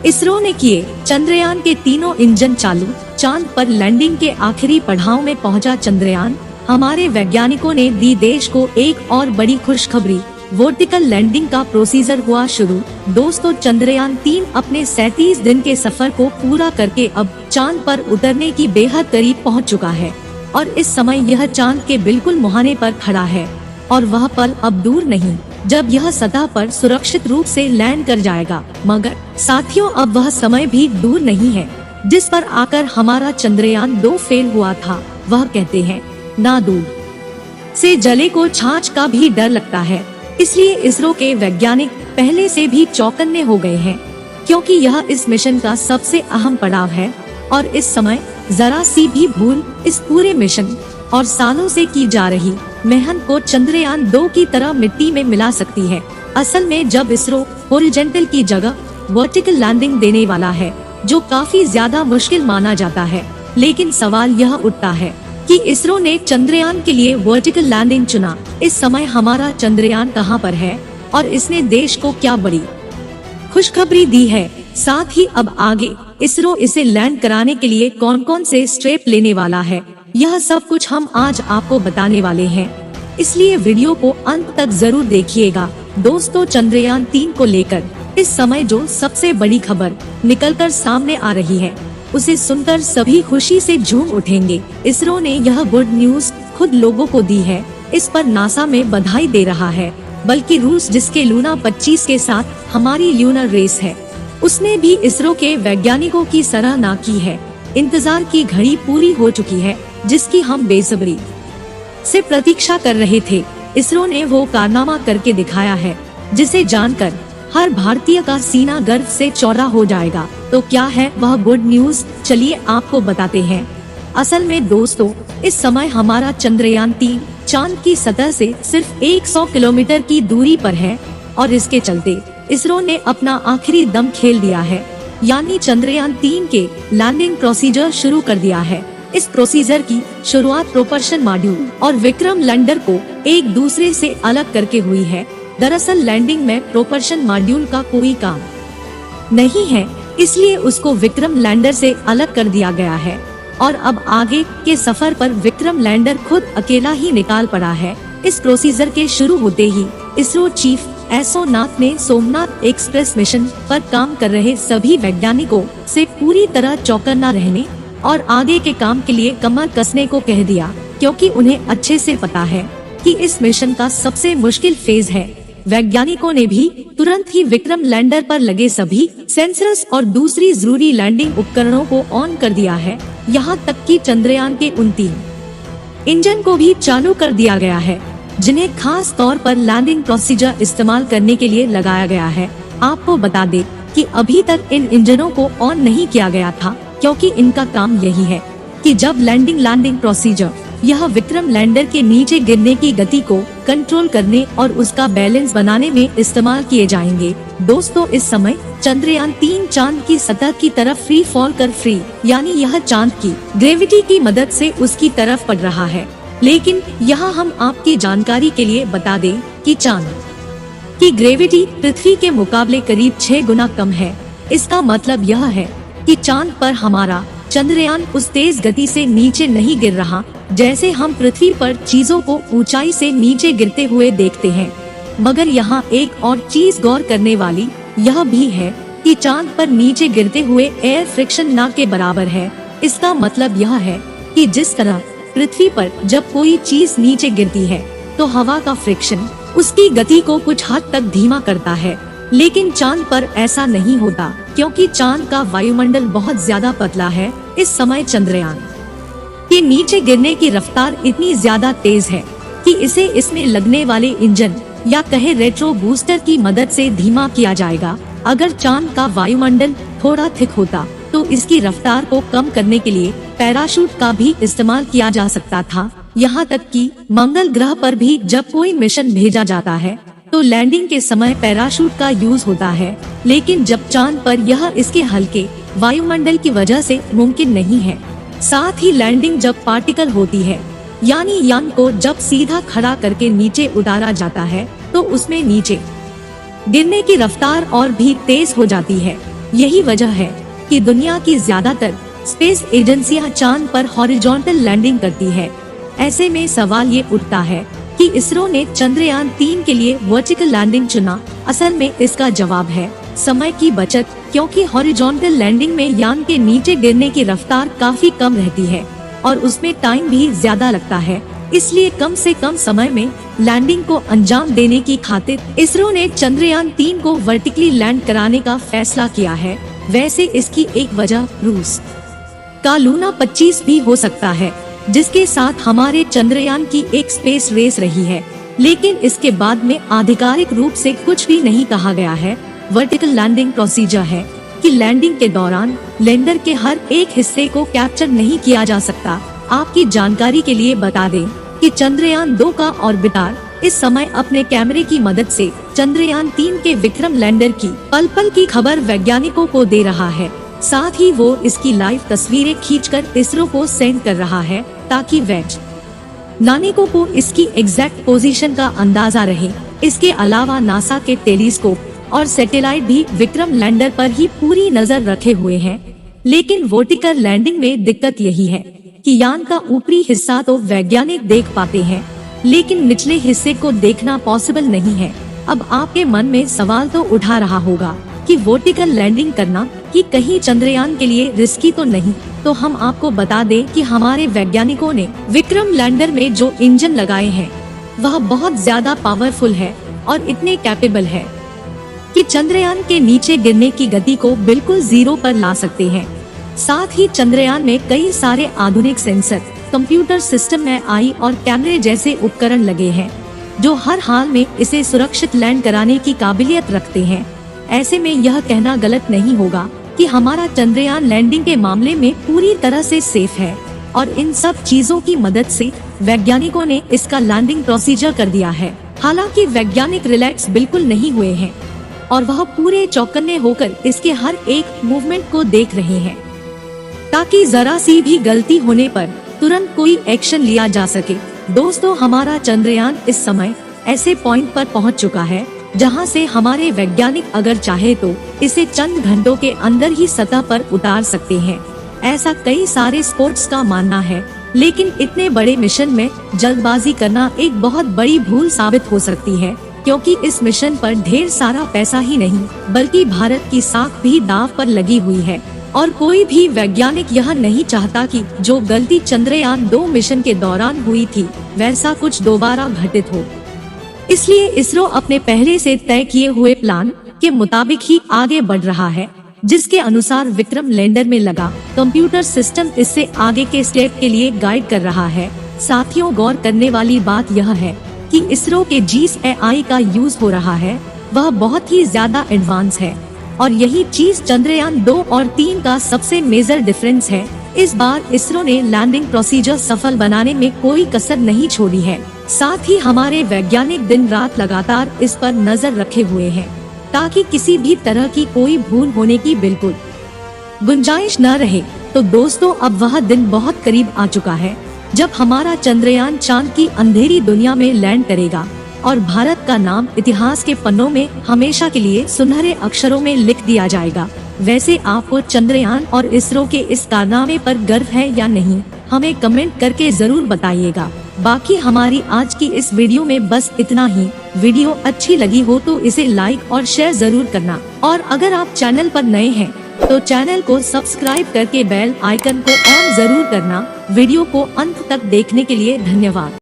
इसरो ने किए चंद्रयान के तीनों इंजन चालू। चांद पर लैंडिंग के आखिरी पड़ाव में पहुंचा चंद्रयान। हमारे वैज्ञानिकों ने दी देश को एक और बड़ी खुशखबरी, वर्टिकल लैंडिंग का प्रोसीजर हुआ शुरू। दोस्तों, चंद्रयान 3 अपने 37 दिन के सफर को पूरा करके अब चांद पर उतरने की बेहद करीब पहुंच चुका है और इस समय यह चांद के बिल्कुल मुहाने पर खड़ा है। और वह पल अब दूर नहीं जब यह सतह पर सुरक्षित रूप से लैंड कर जाएगा। मगर साथियों, अब वह समय भी दूर नहीं है जिस पर आकर हमारा चंद्रयान 2 फेल हुआ था। वह कहते हैं ना दूर से जले को छाछ का भी डर लगता है। इसलिए इसरो के वैज्ञानिक पहले से भी चौकन्ने हो गए हैं, क्योंकि यह इस मिशन का सबसे अहम पड़ाव है और इस समय जरा सी भी भूल इस पूरे मिशन और सालों से की जा रही मेहनत को चंद्रयान 2 की तरह मिट्टी में मिला सकती है। असल में जब इसरो हॉरिजॉन्टल की जगह वर्टिकल लैंडिंग देने वाला है, जो काफी ज्यादा मुश्किल माना जाता है, लेकिन सवाल यह उठता है कि इसरो ने चंद्रयान के लिए वर्टिकल लैंडिंग चुना। इस समय हमारा चंद्रयान कहां पर है और इसने देश को क्या बड़ी खुशखबरी दी है, साथ ही अब आगे इसरो इसे लैंड कराने के लिए कौन कौन से स्टेप लेने वाला है, यह सब कुछ हम आज आपको बताने वाले हैं। इसलिए वीडियो को अंत तक जरूर देखिएगा। दोस्तों, चंद्रयान 3 को लेकर इस समय जो सबसे बड़ी खबर निकलकर सामने आ रही है, उसे सुनकर सभी खुशी से झूम उठेंगे। इसरो ने यह गुड न्यूज खुद लोगों को दी है। इस पर नासा में बधाई दे रहा है, बल्कि रूस, जिसके लूना 25 के साथ हमारी ल्यूनर रेस है, उसने भी इसरो के वैज्ञानिकों की सराहना की है। इंतजार की घड़ी पूरी हो चुकी है, जिसकी हम बेसब्री से प्रतीक्षा कर रहे थे। इसरो ने वो कारनामा करके दिखाया है जिसे जानकर हर भारतीय का सीना गर्व से चौड़ा हो जाएगा। तो क्या है वह गुड न्यूज, चलिए आपको बताते हैं। असल में दोस्तों, इस समय हमारा चंद्रयान 3 चांद की सतह से सिर्फ 100 किलोमीटर की दूरी पर है और इसके चलते इसरो ने अपना आखिरी दम खेल दिया है, यानी चंद्रयान 3 के लैंडिंग प्रोसीजर शुरू कर दिया है। इस प्रोसीजर की शुरुआत प्रोपल्शन मॉड्यूल और विक्रम लैंडर को एक दूसरे से अलग करके हुई है। दरअसल लैंडिंग में प्रोपल्शन मॉड्यूल का कोई काम नहीं है, इसलिए उसको विक्रम लैंडर से अलग कर दिया गया है और अब आगे के सफर पर विक्रम लैंडर खुद अकेला ही निकाल पड़ा है। इस प्रोसीजर के शुरू होते ही इसरो चीफ एसओ नाथ ने सोमनाथ एक्सप्रेस मिशन पर काम कर रहे सभी वैज्ञानिकों से पूरी तरह चौकन्ना रहने और आगे के काम के लिए कमर कसने को कह दिया, क्योंकि उन्हें अच्छे से पता है कि इस मिशन का सबसे मुश्किल फेज है। वैज्ञानिकों ने भी तुरंत ही विक्रम लैंडर पर लगे सभी सेंसर्स और दूसरी जरूरी लैंडिंग उपकरणों को ऑन कर दिया है। यहाँ तक कि चंद्रयान के उन 3 इंजन को भी चालू कर दिया गया है, जिन्हें खास तौर पर लैंडिंग प्रोसीजर इस्तेमाल करने के लिए लगाया गया है। आपको बता दें कि अभी तक इन इंजनों को ऑन नहीं किया गया था, क्योंकि इनका काम यही है कि जब लैंडिंग प्रोसीजर यह विक्रम लैंडर के नीचे गिरने की गति को कंट्रोल करने और उसका बैलेंस बनाने में इस्तेमाल किए जाएंगे। दोस्तों, इस समय चंद्रयान 3 चांद की सतह की तरफ फ्री फॉल कर फ्री, यानी यह चांद की ग्रेविटी की मदद से उसकी तरफ पड़ रहा है। लेकिन यहाँ हम आपकी जानकारी के लिए बता दें कि चांद की ग्रेविटी पृथ्वी के मुकाबले करीब 6 गुना कम है। इसका मतलब यह है कि चांद पर हमारा चंद्रयान उस तेज गति से नीचे नहीं गिर रहा जैसे हम पृथ्वी पर चीजों को ऊंचाई से नीचे गिरते हुए देखते हैं। मगर यहाँ एक और चीज गौर करने वाली यह भी है कि चांद पर नीचे गिरते हुए एयर फ्रिक्शन ना के बराबर है। इसका मतलब यह है कि जिस तरह पृथ्वी पर जब कोई चीज नीचे गिरती है तो हवा का फ्रिक्शन उसकी गति को कुछ हद तक धीमा करता है, लेकिन चांद पर ऐसा नहीं होता, क्योंकि चांद का वायुमंडल बहुत ज्यादा पतला है। इस समय चंद्रयान के नीचे गिरने की रफ्तार इतनी ज्यादा तेज है कि इसे इसमें लगने वाले इंजन या कहे रेट्रो बूस्टर की मदद से धीमा किया जाएगा। अगर चांद का वायुमंडल थोड़ा थिक होता तो इसकी रफ्तार को कम करने के लिए पैराशूट का भी इस्तेमाल किया जा सकता था। यहाँ तक कि मंगल ग्रह पर भी जब कोई मिशन भेजा जाता है तो लैंडिंग के समय पैराशूट का यूज होता है, लेकिन जब चांद पर यह इसके हल्के वायुमंडल की वजह से मुमकिन नहीं है। साथ ही लैंडिंग जब पार्टिकल होती है, यानी यान को जब सीधा खड़ा करके नीचे उतारा जाता है, तो उसमें नीचे गिरने की रफ्तार और भी तेज हो जाती है। यही वजह है कि दुनिया की ज्यादातर स्पेस एजेंसियां चांद पर हॉरिजॉन्टल लैंडिंग करती है। ऐसे में सवाल ये उठता है कि इसरो ने चंद्रयान 3 के लिए वर्टिकल लैंडिंग चुना। असल में इसका जवाब है समय की बचत, क्योंकि हॉरिजॉन्टल लैंडिंग में यान के नीचे गिरने की रफ्तार काफी कम रहती है और उसमें टाइम भी ज्यादा लगता है। इसलिए कम से कम समय में लैंडिंग को अंजाम देने की खातिर इसरो ने चंद्रयान 3 को वर्टिकली लैंड कराने का फैसला किया है। वैसे इसकी एक वजह रूस का लूना 25 भी हो सकता है, जिसके साथ हमारे चंद्रयान की एक स्पेस रेस रही है, लेकिन इसके बाद में आधिकारिक रूप से कुछ भी नहीं कहा गया है। वर्टिकल लैंडिंग प्रोसीजर है कि लैंडिंग के दौरान लैंडर के हर एक हिस्से को कैप्चर नहीं किया जा सकता। आपकी जानकारी के लिए बता दें कि चंद्रयान 2 का ऑर्बिटर इस समय अपने कैमरे की मदद से चंद्रयान 3 के विक्रम लैंडर की पल पल की खबर वैज्ञानिकों को दे रहा है। साथ ही वो इसकी लाइव तस्वीरें खींचकर इसरो को सेंड कर रहा है, ताकि वैज्ञानिकों को इसकी एग्जैक्ट पोजीशन का अंदाजा रहे। इसके अलावा नासा के टेलीस्कोप और सैटेलाइट भी विक्रम लैंडर पर ही पूरी नजर रखे हुए हैं। लेकिन वर्टिकल लैंडिंग में दिक्कत यही है कि यान का ऊपरी हिस्सा तो वैज्ञानिक देख पाते हैं, लेकिन निचले हिस्से को देखना पॉसिबल नहीं है। अब आपके मन में सवाल तो उठा रहा होगा कि वर्टिकल लैंडिंग करना कि कहीं चंद्रयान के लिए रिस्की तो नहीं। तो हम आपको बता दें कि हमारे वैज्ञानिकों ने विक्रम लैंडर में जो इंजन लगाए हैं वह बहुत ज्यादा पावरफुल है और इतने कैपेबल है कि चंद्रयान के नीचे गिरने की गति को बिल्कुल 0 पर ला सकते हैं। साथ ही चंद्रयान में कई सारे आधुनिक सेंसर, कंप्यूटर सिस्टम, AI और कैमरे जैसे उपकरण लगे हैं, जो हर हाल में इसे सुरक्षित लैंड कराने की काबिलियत रखते हैं। ऐसे में यह कहना गलत नहीं होगा कि हमारा चंद्रयान लैंडिंग के मामले में पूरी तरह से सेफ है और इन सब चीजों की मदद से वैज्ञानिकों ने इसका लैंडिंग प्रोसीजर कर दिया है। हालांकि वैज्ञानिक रिलैक्स बिल्कुल नहीं हुए हैं और वह पूरे चौकन्ने होकर इसके हर एक मूवमेंट को देख रहे हैं, ताकि जरा सी भी गलती होने पर तुरंत कोई एक्शन लिया जा सके। दोस्तों, हमारा चंद्रयान इस समय ऐसे पॉइंट पर पहुंच चुका है जहां से हमारे वैज्ञानिक अगर चाहे तो इसे चंद घंटों के अंदर ही सतह पर उतार सकते हैं। ऐसा कई सारे स्पोर्ट्स का मानना है, लेकिन इतने बड़े मिशन में जल्दबाजी करना एक बहुत बड़ी भूल साबित हो सकती है, क्योंकि इस मिशन पर ढेर सारा पैसा ही नहीं बल्कि भारत की साख भी दांव पर लगी हुई है और कोई भी वैज्ञानिक यह नहीं चाहता कि जो गलती चंद्रयान 2 मिशन के दौरान हुई थी वैसा कुछ दोबारा घटित हो। इसलिए इसरो अपने पहले से तय किए हुए प्लान के मुताबिक ही आगे बढ़ रहा है, जिसके अनुसार विक्रम लैंडर में लगा कंप्यूटर सिस्टम इससे आगे के स्टेप के लिए गाइड कर रहा है। साथियों, गौर करने वाली बात यह है कि इसरो के जिस AI का यूज हो रहा है वह बहुत ही ज्यादा एडवांस है और यही चीज चंद्रयान 2 और 3 का सबसे मेजर डिफरेंस है। इस बार इसरो ने लैंडिंग प्रोसीजर सफल बनाने में कोई कसर नहीं छोड़ी है। साथ ही हमारे वैज्ञानिक दिन रात लगातार इस पर नजर रखे हुए हैं, ताकि किसी भी तरह की कोई भूल होने की बिल्कुल गुंजाइश न रहे। तो दोस्तों, अब वह दिन बहुत करीब आ चुका है जब हमारा चंद्रयान चांद की अंधेरी दुनिया में लैंड करेगा और भारत का नाम इतिहास के पन्नों में हमेशा के लिए सुनहरे अक्षरों में लिख दिया जाएगा। वैसे आपको चंद्रयान और इसरो के इस कारनामे पर गर्व है या नहीं, हमें कमेंट करके जरूर बताइएगा। बाकी हमारी आज की इस वीडियो में बस इतना ही। वीडियो अच्छी लगी हो तो इसे लाइक और शेयर जरूर करना, और अगर आप चैनल पर नए हैं तो चैनल को सब्सक्राइब करके बेल आइकन को ऑन जरूर करना। वीडियो को अंत तक देखने के लिए धन्यवाद।